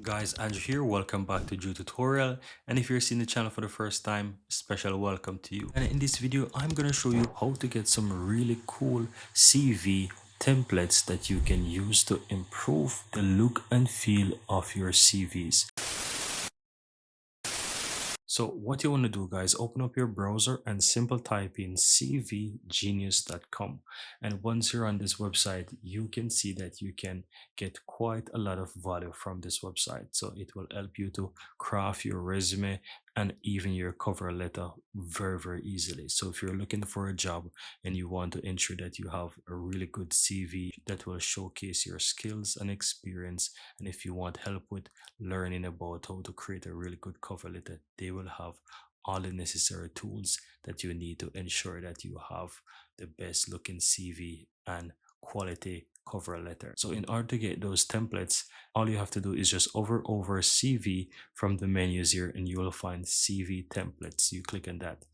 Guys, Andrew here. Welcome back to Drew Tutorial. And if you're seeing the channel for the first time, special welcome to you. And in this video, I'm going to show you how to get some really cool CV templates that you can use to improve the look and feel of your CVs. So what you want to do, guys, open up your browser and simple type in cvgenius.com. And once you're on this website, you can see that you can get quite a lot of value from this website. So it will help you to craft your resume and even your cover letter very easily. So if you're looking for a job and you want to ensure that you have a really good CV that will showcase your skills and experience, and if you want help with learning about how to create a really good cover letter, they will have all the necessary tools that you need to ensure that you have the best looking CV and quality cover letter. So in order to get those templates, all you have to do is just hover over CV from the menus here and you will find CV templates. You click on that.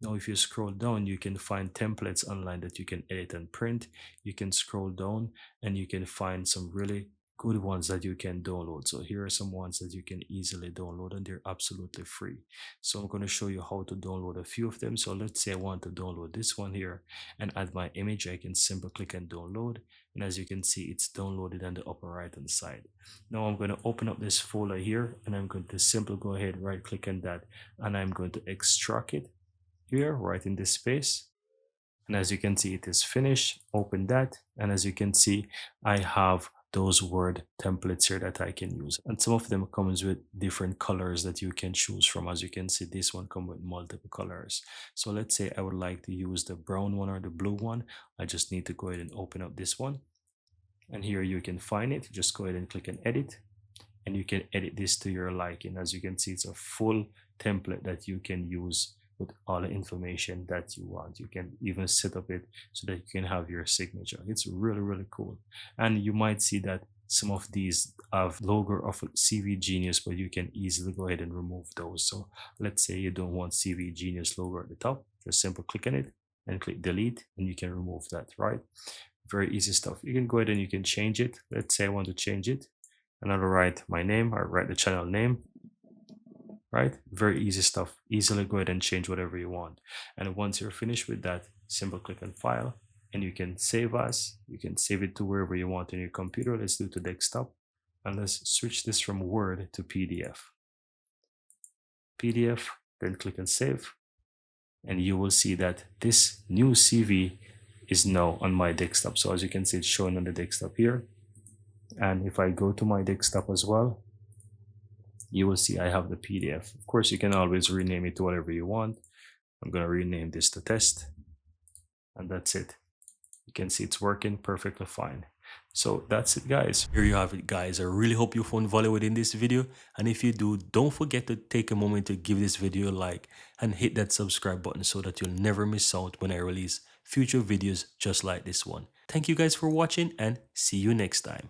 Now if you scroll down, you can find templates online that you can edit and print. You can scroll down and you can find some really good ones that you can download. So here are some ones that you can easily download and they're absolutely free. So I'm going to show you how to download a few of them. So let's say I want to download this one here and add my image. I can simply click and download, and as you can see, it's downloaded on the upper right hand side. Now I'm going to open up this folder here and I'm going to simply go ahead, right click on that, and I'm going to extract it here right in this space. And as you can see, it is finished. Open that, and as you can see, I have those word templates here that I can use, and some of them comes with different colors that you can choose from. As you can see, this one comes with multiple colors. So let's say I would like to use the brown one or the blue one. I just need to go ahead and open up this one, and here you can find it. Just go ahead and click on edit, and you can edit this to your liking. As you can see, it's a full template that you can use with all the information that you want. You can even set up it so that you can have your signature. It's really cool. And you might see that some of these have logo of CV Genius, but you can easily go ahead and remove those. So let's say you don't want CV Genius logo at the top, just simply click on it and click delete, and you can remove that, right? Very easy stuff. You can go ahead and you can change it. Let's say I want to change it, and I'll write my name, I'll write the channel name, right? Very easy stuff. Easily go ahead and change whatever you want. And once you're finished with that, simple click on file, and you can save as. You can save it to wherever you want on your computer. Let's do it to desktop, and let's switch this from Word to PDF. PDF, then click on save, and you will see that this new CV is now on my desktop. So as you can see, it's showing on the desktop here. And if I go to my desktop as well, you will see I have the PDF. Of course, you can always rename it to whatever you want. I'm going to rename this to test, and that's it. You can see it's working perfectly fine. So that's it, guys. Here you have it, guys. I really hope you found value within this video, and if you do, don't forget to take a moment to give this video a like and hit that subscribe button so that you'll never miss out when I release future videos just like this one. Thank you guys for watching, and see you next time.